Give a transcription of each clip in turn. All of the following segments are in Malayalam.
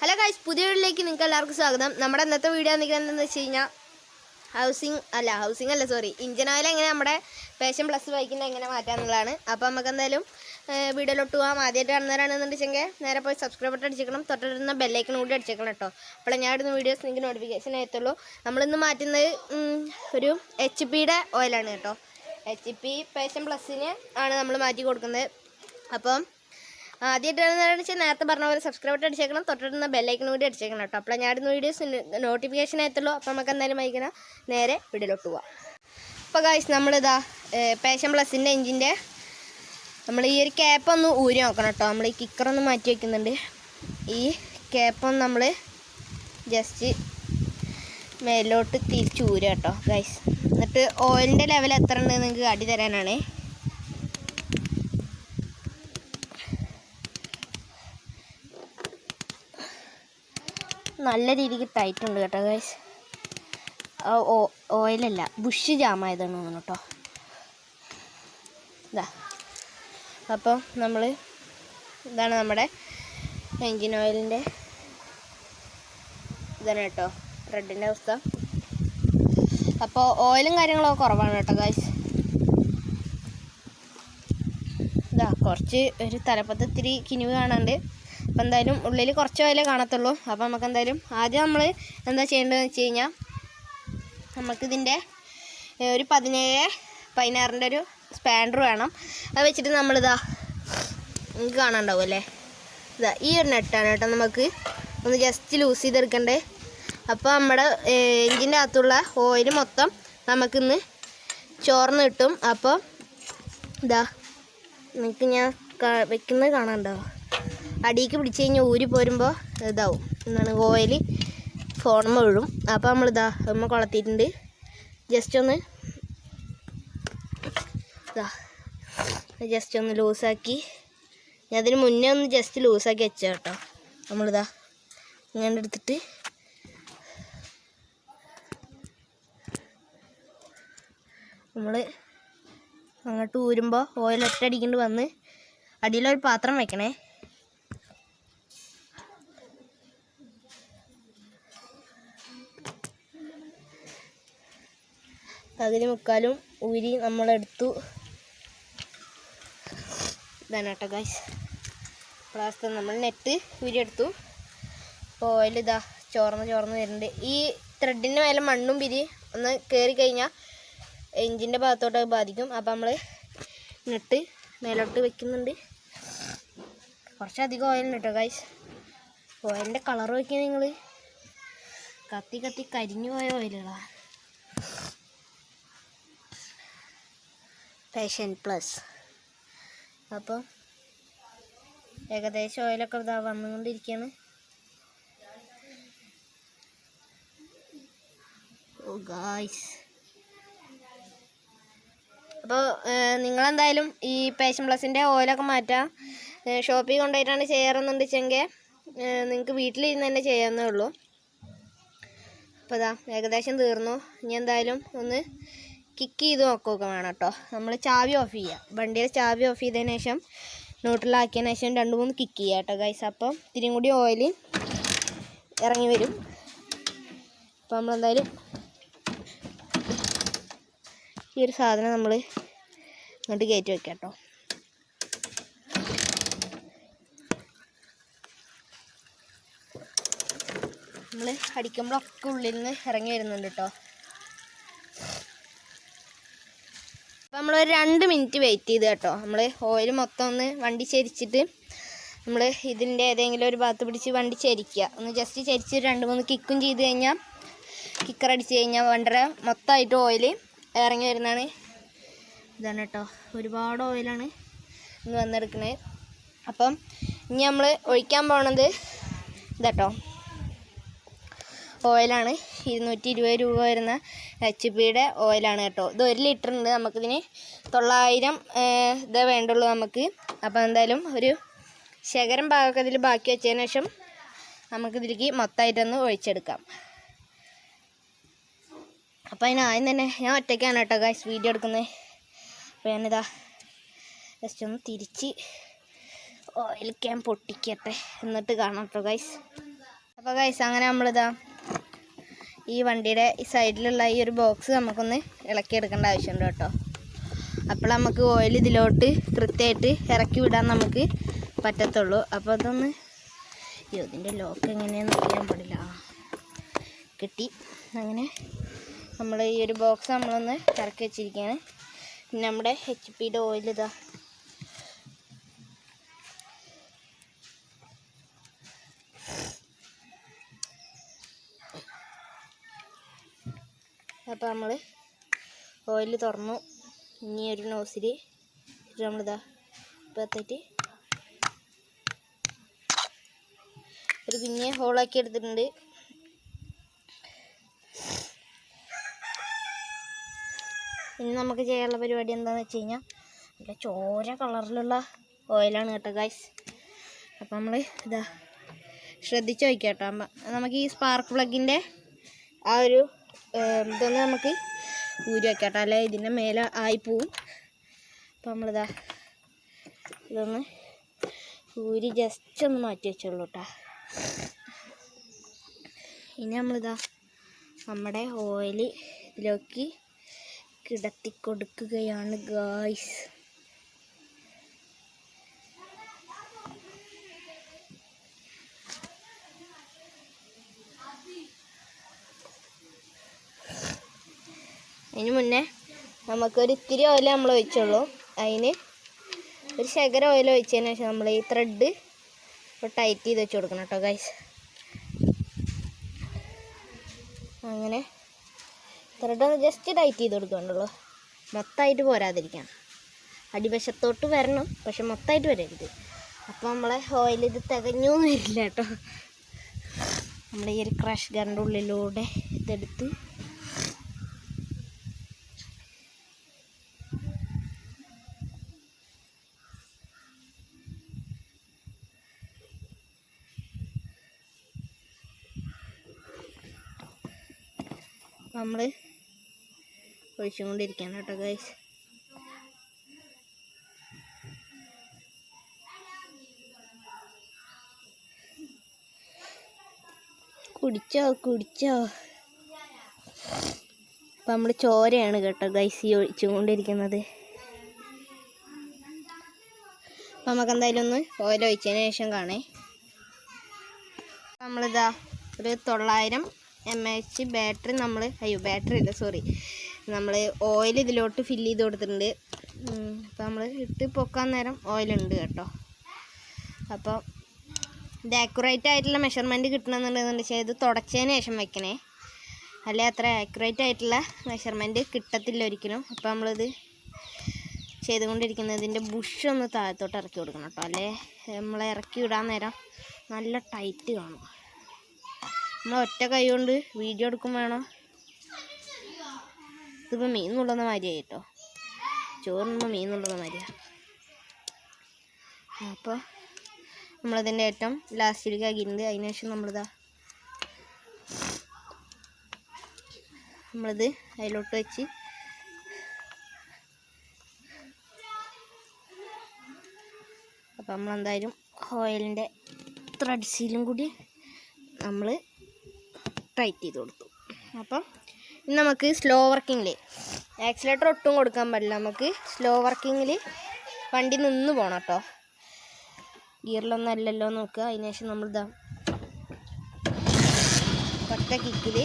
ഹലോ ഗൈസ്, പുതിയ വീഡിയോയിലേക്ക് നിങ്ങൾക്ക് എല്ലാവർക്കും സ്വാഗതം. നമ്മുടെ ഇന്നത്തെ വീഡിയോ എന്താണെന്ന് വെച്ച് കഴിഞ്ഞാൽ ഹൗസിംഗ് അല്ല ഇഞ്ചിൻ ഓയിൽ എങ്ങനെ നമ്മുടെ പാഷൻ പ്ലസ് ബൈക്കിൻ്റെ എങ്ങനെ മാറ്റാമെന്നുള്ളതാണ്. അപ്പോൾ നമുക്ക് എന്തായാലും വീഡിയോയിലോട്ട് പോകാം. ആദ്യമായിട്ട് കാണുന്നവരാണെന്നുണ്ടെങ്കിൽ നേരെ പോയി സബ്സ്ക്രൈബ് ബട്ടൺ അടിച്ചേക്കണം, തൊട്ടിരുന്ന ബെല്ലൈക്കൺ കൂടി അടിച്ചേക്കണം കേട്ടോ. അപ്പോൾ ഞാൻ ഇടുന്ന വീഡിയോസ് നിങ്ങൾക്ക് നോട്ടിഫിക്കേഷൻ ആയത്തുള്ളൂ. നമ്മളിന്ന് മാറ്റുന്നത് ഒരു HP ഓയിലാണ് കേട്ടോ. HP പാഷൻ പ്ലസിന് ആണ് നമ്മൾ മാറ്റി കൊടുക്കുന്നത്. അപ്പം ആദ്യമായിട്ടാണെന്ന് വെച്ചാൽ നേരത്തെ പറഞ്ഞ പോലെ സബ്സ്ക്രൈബ് ബട്ടൺ അടിച്ചേക്കണം, തൊട്ടിരുന്ന ബെല്ലൈക്കൺ കൂടി അടിച്ചേക്കണം കേട്ടോ. അപ്പോൾ ഞാൻ ഇടുന്ന വീഡിയോസ് നോട്ടിഫിക്കേഷൻ ആയത്തുള്ളൂ. അപ്പോൾ നമുക്ക് എന്തായാലും വായിക്കണം, നേരെ വീഡിയോയിലോട്ട് പോവാം. അപ്പോൾ ഗൈസ്, നമ്മളിതാ പാഷൻ പ്ലസിൻ്റെ എഞ്ചിൻ്റെ നമ്മൾ ഈ ഒരു ക്യാപ്പൊന്ന് ഊരി നോക്കണം കേട്ടോ. നമ്മൾ ഈ കിക്കറൊന്ന് മാറ്റി വയ്ക്കുന്നുണ്ട്. ഈ ക്യാപ്പൊന്ന് നമ്മൾ ജസ്റ്റ് മേലോട്ട് തിരിച്ച് ഊരുക കേട്ടോ ഗൈസ്. എന്നിട്ട് ഓയിലിൻ്റെ ലെവൽ എത്ര ഉണ്ടെന്ന് നിങ്ങൾക്ക് കാട്ടി തരാനാണ്. നല്ല രീതിക്ക് ടൈറ്റ് ഉണ്ട് കേട്ടോ ഗൈസ്. ഓയിലല്ല, ബുഷ് ജാമായതാണ് തോന്നുന്നു കേട്ടോ. ഇതാ, അപ്പോൾ ഇതാണ് നമ്മുടെ എൻജിൻ ഓയിലിൻ്റെ ഇതാണ് കേട്ടോ റെഡിൻ്റെ അവസ്ഥ. അപ്പോൾ ഓയിലും കാര്യങ്ങളൊക്കെ കുറവാണ് കേട്ടോ ഗൈസ്. ഇതാ കുറച്ച് ഒരു തലപ്പത്ത് ഇത്തിരി കിനിവ് കാണാണ്ട്. അപ്പോൾ എന്തായാലും ഉള്ളിൽ കുറച്ച് ഓയിലേ കാണത്തുള്ളൂ. അപ്പോൾ നമുക്ക് എന്തായാലും ആദ്യം നമ്മൾ എന്താ ചെയ്യേണ്ടതെന്ന് വെച്ച് കഴിഞ്ഞാൽ, നമുക്കിതിൻ്റെ ഒരു 17-16 ഒരു സ്പാൻഡർ വേണം. അത് വെച്ചിട്ട് നമ്മളിതാ നിങ്ങൾക്ക് കാണാണ്ടാവും അല്ലേ, ഇതാ ഈ ഒരു നെട്ടാണ് കേട്ടോ നമുക്ക് ഒന്ന് ജസ്റ്റ് ലൂസ് ചെയ്തെടുക്കണ്ടേ. അപ്പോൾ നമ്മുടെ എഞ്ചിൻ്റെ അകത്തുള്ള ഓയിൽ മൊത്തം നമുക്കിന്ന് ചോർന്ന് കിട്ടും. അപ്പോൾ ഇതാ നിങ്ങൾക്ക് ഞാൻ വെക്കുന്നത് കാണാണ്ടാവും. അടിക്ക് പിടിച്ച് കഴിഞ്ഞാൽ ഊരി പോരുമ്പോൾ ഇതാവും എന്താണ് ഓയിൽ ഫോണുമ്പോൾ വീഴും. അപ്പോൾ നമ്മളിതാ കൊളത്തിയിട്ടുണ്ട്. ജസ്റ്റ് ഒന്ന് ലൂസാക്കി, ഞാൻ അതിന് മുന്നേ ഒന്ന് ജസ്റ്റ് ലൂസാക്കി വെച്ചാൽ കേട്ടോ. നമ്മളിതാ ഇങ്ങനെ എടുത്തിട്ട് നമ്മൾ അങ്ങോട്ട് ഊരുമ്പോൾ ഓയിൽ ഒറ്റയടിക്കൊണ്ട് വന്ന് അടിയിലൊരു പാത്രം വെക്കണേ. പകുതി മുക്കാലും ഊരി നമ്മളെടുത്തു. ഇതാണ് കേട്ടോ ഗൈസ് പ്ലാസ്റ്റർ. നമ്മൾ നെറ്റ് ഊരിയെടുത്തു. അപ്പോൾ ഓയിൽ ഇതാ ചോർന്ന് വരുന്നുണ്ട്. ഈ ത്രെഡിന് മേലെ മണ്ണും പിരി ഒന്ന് കയറി കഴിഞ്ഞാൽ എഞ്ചിൻ്റെ ഭാഗത്തോട്ട് ബാധിക്കും. അപ്പോൾ നമ്മൾ നെറ്റ് മേലോട്ട് വെക്കുന്നുണ്ട്. കുറച്ചധികം ഓയിലുണ്ട് കേട്ടോ ഗൈസ്. ഓയിലിൻ്റെ കളർ നോക്കിയാൽ നിങ്ങൾ കത്തി കരിഞ്ഞു പോയ ഓയിലുകളാണ്. Passion plus. അപ്പോൾ ഏകദേശം ഓയിലൊക്കെ ഇതാ വന്നുകൊണ്ടിരിക്കുകയാണ്. ഓ ഗായ്സ്, അപ്പോൾ നിങ്ങളെന്തായാലും ഈ പാഷൻ പ്ലസിൻ്റെ ഓയിലൊക്കെ മാറ്റാം. ഷോപ്പിൽ കൊണ്ടുപോയിട്ടാണ് ചെയ്യാറെന്നുണ്ടെങ്കിൽ നിങ്ങൾക്ക് വീട്ടിലിരുന്ന് തന്നെ ചെയ്യാവുന്നേ ഉള്ളൂ. അപ്പോൾ ഇതാ ഏകദേശം തീർന്നു. ഇനി എന്തായാലും ഒന്ന് കിക്ക് ചെയ്ത് നോക്കുകയൊക്കെ വേണം കേട്ടോ. നമ്മൾ ചാവി ഓഫ് ചെയ്യുക, വണ്ടിയുടെ ചാവി ഓഫ് ചെയ്തതിന് ശേഷം ന്യൂട്രലാക്കിയതിന് ശേഷം 2-3 കിക്ക് ചെയ്യുക കേട്ടോ ഗൈസ്. അപ്പം ഇത്തിരിയും കൂടി ഓയിൽ ഇറങ്ങി വരും. അപ്പോൾ നമ്മളെന്തായാലും ഈ ഒരു സാധനം നമ്മൾ ഇങ്ങോട്ട് കയറ്റി വയ്ക്കാം കേട്ടോ. നമ്മൾ അടിക്കുമ്പോഴൊക്കെ ഉള്ളിൽ നിന്ന് ഇറങ്ങി വരുന്നുണ്ട് കേട്ടോ. അപ്പോൾ നമ്മളൊരു 2 മിനിറ്റ് വെയിറ്റ് ചെയ്ത് കേട്ടോ. നമ്മൾ ഓയിൽ മൊത്തം ഒന്ന് വണ്ടി ചരിച്ചിട്ട് നമ്മൾ ഇതിൻ്റെ ഏതെങ്കിലും ഒരു ഭാഗത്ത് പിടിച്ച് വണ്ടി ചരിക്കുക. ഒന്ന് ജസ്റ്റ് ചരിച്ച് 2-3 കിക്കും ചെയ്ത് കഴിഞ്ഞാൽ, കിക്കറടിച്ച് കഴിഞ്ഞാൽ വണ്ടിയുടെ മൊത്തമായിട്ട് ഓയിൽ ഇറങ്ങി വരുന്നതാണ്. ഇതാണ് കേട്ടോ, ഒരുപാട് ഓയിലാണ് ഇന്ന് വന്നെടുക്കുന്നത്. അപ്പം ഇനി നമ്മൾ ഒഴിക്കാൻ പോണത് ഇതാട്ടോ ഓയിലാണ്. 220 രൂപ വരുന്ന HP ഓയിലാണ് കേട്ടോ. ഇത് 1 ലിറ്റർ ഉണ്ട്. നമുക്കിതിന് 900 ഇതേ വേണ്ടുള്ളൂ നമുക്ക്. അപ്പോൾ എന്തായാലും ഒരു ശകരം ഭാഗമൊക്കെ ഇതിൽ ബാക്കി വെച്ചതിന് ശേഷം നമുക്കിതിലേക്ക് മൊത്തമായിട്ടൊന്ന് ഒഴിച്ചെടുക്കാം. അപ്പോൾ അതിനാദ്യം തന്നെ ഞാൻ ഒറ്റയ്ക്കാണ് കേട്ടോ ഗൈസ് വീഡിയോ എടുക്കുന്നത്. അപ്പോൾ ഞാനിതാ ജസ്റ്റ് ഒന്ന് തിരിച്ച് ഓയിൽ ക്യാൻ പൊട്ടിക്കട്ടെ, എന്നിട്ട് കാണാം കേട്ടോ ഗൈസ്. അപ്പോൾ ഗൈസ് അങ്ങനെ നമ്മളിതാ ഈ വണ്ടിയുടെ ഈ സൈഡിലുള്ള ഈ ഒരു ബോക്സ് നമുക്കൊന്ന് ഇളക്കിയെടുക്കേണ്ട ആവശ്യമുണ്ട് കേട്ടോ. അപ്പോൾ നമുക്ക് ഓയിൽ ഇതിലോട്ട് കൃത്യമായിട്ട് ഇറക്കി വിടാൻ നമുക്ക് പറ്റത്തുള്ളൂ. അപ്പോൾ അതൊന്ന് ഇതിൻ്റെ ലോക്ക് എങ്ങനെയാണെന്ന് അറിയാൻ പാടില്ല. കിട്ടി. അങ്ങനെ നമ്മൾ ഈ ഒരു ബോക്സ് നമ്മളൊന്ന് ഇറക്കി വെച്ചിരിക്കുകയാണ്. പിന്നെ നമ്മുടെ HP-യുടെ ഓയിൽ ഇതാ അപ്പോൾ നമ്മൾ ഓയിൽ തുറന്നു. ഇനി ഒരു നോസിൽ നമ്മളിതാ ഇപ്പത്തേറ്റ് ഒരു കുഞ്ഞ് ഹോളാക്കി എടുത്തിട്ടുണ്ട്. ഇനി നമുക്ക് ചെയ്യാനുള്ള പരിപാടി എന്താണെന്ന് വെച്ച് കഴിഞ്ഞാൽ നല്ല ചോര കളറിലുള്ള ഓയിലാണ് കേട്ടോ ഗൈസ്. അപ്പം നമ്മൾ ഇതാ ശ്രദ്ധിച്ച് വയ്ക്കാം കേട്ടോ. നമുക്ക് ഈ സ്പാർക്ക് പ്ലഗിൻ്റെ ആ ഒരു ഇതൊന്ന് നമുക്ക് ഊരി വയ്ക്കാം കേട്ടോ, അല്ലെ ഇതിൻ്റെ മേലെ ആയിപ്പോവും. അപ്പം നമ്മളിതാ ഇതൊന്ന് ഊരി ജസ്റ്റ് ഒന്ന് മാറ്റി വെച്ചോളൂ കേട്ടോ. ഇനി നമ്മളിതാ നമ്മുടെ ഓയിൽ ഇതിലേക്ക് കിടത്തി കൊടുക്കുകയാണ് ഗായ്സ്. അതിന് മുന്നേ നമുക്കൊരു ഇത്തിരി ഓയിൽ നമ്മൾ ഒഴിച്ചുള്ളൂ. അതിന് ഒരു ശകരം ഓയിൽ ഒഴിച്ചതിന് ശേഷം നമ്മൾ ഈ ത്രെഡ് ടൈറ്റ് ചെയ്ത് വെച്ച് കൊടുക്കണം കേട്ടോ ഗൈസ്. അങ്ങനെ ത്രെഡ് ഒന്ന് ജസ്റ്റ് ടൈറ്റ് ചെയ്ത് കൊടുക്കണ്ടുള്ളൂ, മൊത്തമായിട്ട് പോരാതിരിക്കാൻ. അടിവശത്തോട്ട് വരണം, പക്ഷെ മൊത്തമായിട്ട് വരരുത്. അപ്പോൾ നമ്മളെ ഓയിൽ ഇത് തികഞ്ഞു വരില്ല കേട്ടോ. നമ്മുടെ ഈ ഒരു ക്രഷ് ഗറിൻ്റെ ഉള്ളിലൂടെ ഇതെടുത്ത് നമ്മൾ ഒഴിച്ചുകൊണ്ടിരിക്കുകയാണ് കേട്ടോ ഗൈസ്. കുടിച്ചോ. അപ്പം നമ്മൾ ചോരയാണ് കേട്ടോ ഗൈസ് ഈ ഒഴിച്ചുകൊണ്ടിരിക്കുന്നത്. അപ്പം നമുക്ക് എന്തായാലും ഒന്ന് ഓയിൽ ഒഴിച്ചതിന് ശേഷം കാണേ. നമ്മളിതാ ഒരു 900 mAh ബാറ്ററി നമ്മൾ ഓയിൽ ഇതിലോട്ട് ഫില്ല് ചെയ്ത് കൊടുത്തിട്ടുണ്ട്. അപ്പോൾ നമ്മൾ ഇട്ട് പൊക്കാൻ നേരം ഓയിലുണ്ട് കേട്ടോ. അപ്പോൾ ഇത് ആക്യുറേറ്റ് ആയിട്ടുള്ള മെഷർമെൻറ്റ് കിട്ടണമെന്നുണ്ടെന്ന് വെച്ചാൽ ഇത് തുടച്ചതിന് ശേഷം വെക്കണേ, അല്ലെ അത്ര ആക്യുറേറ്റ് ആയിട്ടുള്ള മെഷർമെൻറ്റ് കിട്ടത്തില്ല ഒരിക്കലും. അപ്പോൾ നമ്മളിത് ചെയ്തുകൊണ്ടിരിക്കുന്നതിൻ്റെ ബുഷ് ഒന്ന് താഴത്തോട്ട് ഇറക്കി കൊടുക്കണം കേട്ടോ, അല്ലേ നമ്മൾ ഇറക്കി വിടാൻ നേരം നല്ല ടൈറ്റ് കാണും. നമ്മൾ ഒറ്റ കൈ കൊണ്ട് വീഡിയോ എടുക്കും വേണം. ഇതിപ്പോൾ മീൻ നുള്ളുന്ന മാതിരിയായി കേട്ടോ, ചോറുമ്പോൾ മീൻ നുള്ളുന്ന മാതിരിയാണ്. അപ്പോൾ നമ്മളതിൻ്റെ ഏറ്റവും ലാസ്റ്റിലേക്ക് ആക്കിയിട്ടുണ്ട്. അതിന് ശേഷം നമ്മളിത് അതിലോട്ട് വെച്ച് അപ്പോൾ നമ്മളെന്തായാലും ഓയിലിൻ്റെ ത്രെഡ്സിലും കൂടി നമ്മൾ ടൈറ്റ് ചെയ്ത് കൊടുത്തു. അപ്പം ഇനി നമുക്ക് സ്ലോ വർക്കിങ്ങിൽ ആക്സിലേറ്റർ ഒട്ടും കൊടുക്കാൻ പാടില്ല. നമുക്ക് സ്ലോ വർക്കിങ്ങിൽ വണ്ടി നിന്ന് പോകണം കേട്ടോ, ഗിയറിലൊന്നും അല്ലല്ലോ നോക്കുക. അതിന് ശേഷം നമ്മളിതാ ഒറ്റ കിക്കിൽ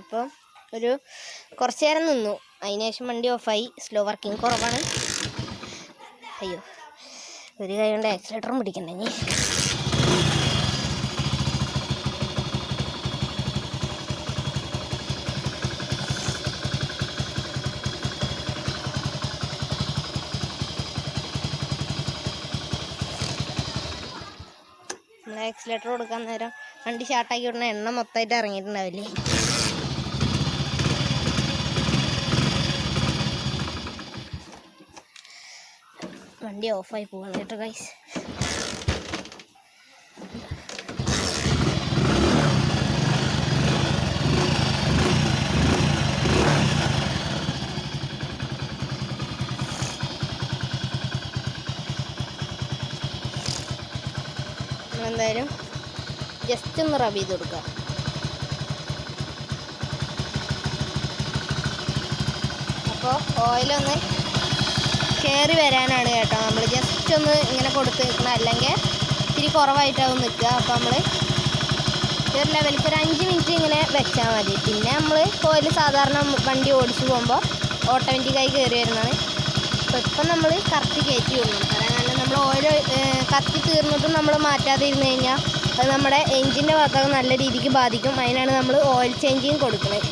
അപ്പോൾ ഒരു കുറച്ച് നേരം നിന്നു. അതിനുശേഷം വണ്ടി ഓഫായി. സ്ലോ വർക്കിംഗ് കുറവാണ്. അയ്യോ, ഒരു കൈ കൊണ്ട് ആക്സിലേറ്ററും പിടിക്കണ്ടേ. നമ്മൾ ആക്സിലേറ്റർ കൊടുക്കാൻ നേരം വണ്ടി സ്റ്റാർട്ടാക്കി വിടുന്ന എണ്ണ മൊത്തമായിട്ട് ഇറങ്ങിയിട്ടുണ്ടാവില്ലേ. വണ്ടി ഓഫായി പോവാണ് കേട്ടോ ഗൈസ്. എന്തായാലും ജസ്റ്റ് ഒന്ന് റബ് ചെയ്ത് കൊടുക്കുക. അപ്പോൾ ഓയിലൊന്ന് കയറി വരാനാണ് കേട്ടോ നമ്മൾ ജസ്റ്റ് ഒന്ന് ഇങ്ങനെ കൊടുത്ത് നിൽക്കണം, അല്ലെങ്കിൽ ഇത്തിരി കുറവായിട്ടാവും നിൽക്കുക. അപ്പോൾ നമ്മൾ ഒരു ലെവലിൽ ഒരു 5 മിനിറ്റ് ഇങ്ങനെ വെച്ചാൽ മതി. പിന്നെ നമ്മൾ ഓയിൽ സാധാരണ വണ്ടി ഓടിച്ചു പോകുമ്പോൾ ഓട്ടോമാറ്റിക്കായി കയറി വരുന്നതാണ്. അപ്പോൾ ഇപ്പം നമ്മൾ കറക്റ്റ് കയറ്റി കൊടുക്കണം. കാരണം നമ്മൾ ഓയിൽ കത്തി തീർന്നിട്ടും നമ്മൾ മാറ്റാതെ ഇരുന്ന് കഴിഞ്ഞാൽ അത് നമ്മുടെ എൻജിൻ്റെ ഭാഗത്തൊക്കെ നല്ല രീതിക്ക് ബാധിക്കും. അതിനാണ് നമ്മൾ ഓയിൽ ചേഞ്ചിങ് കൊടുക്കുന്നത്.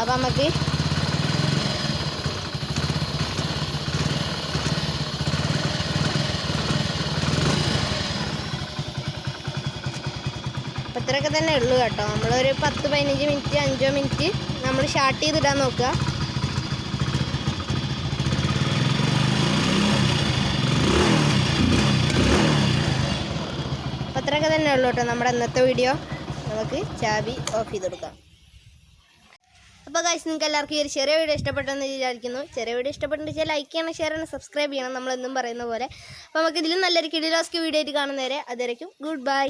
അപ്പം നമുക്ക് ഇത്രയൊക്കെ തന്നെ ഉള്ളൂ കേട്ടോ. നമ്മളൊരു 10-15 മിനിറ്റ് 5 മിനിറ്റ് നമ്മൾ സ്റ്റാർട്ട് ചെയ്തിടാൻ നോക്കുക. അപ്പം അത്രയൊക്കെ തന്നെ ഉള്ളൂ കേട്ടോ നമ്മുടെ ഇന്നത്തെ വീഡിയോ. നമുക്ക് ചാബി ഓഫ് ചെയ്ത് കൊടുക്കാം. അപ്പോൾ ഗൈസ്, നിങ്ങൾക്ക് എല്ലാവർക്കും ഈ ഒരു ചെറിയ വീഡിയോ ഇഷ്ടപ്പെട്ടെന്ന് വിചാരിക്കുന്നു. ചെറിയ വീഡിയോ ഇഷ്ടപ്പെട്ടെന്ന് ലൈക്ക് ചെയ്യണം, ഷെയർ ചെയ്യണം, സബ്സ്ക്രൈബ് ചെയ്യണം, നമ്മളെന്നും പറയുന്ന പോലെ. അപ്പോൾ നമുക്ക് ഇതിലും നല്ലൊരു കിടിലാസ്ക് വീഡിയോ ആയിട്ട് കാണുന്നവരെ അതുവരേക്കും ഗുഡ് ബൈ.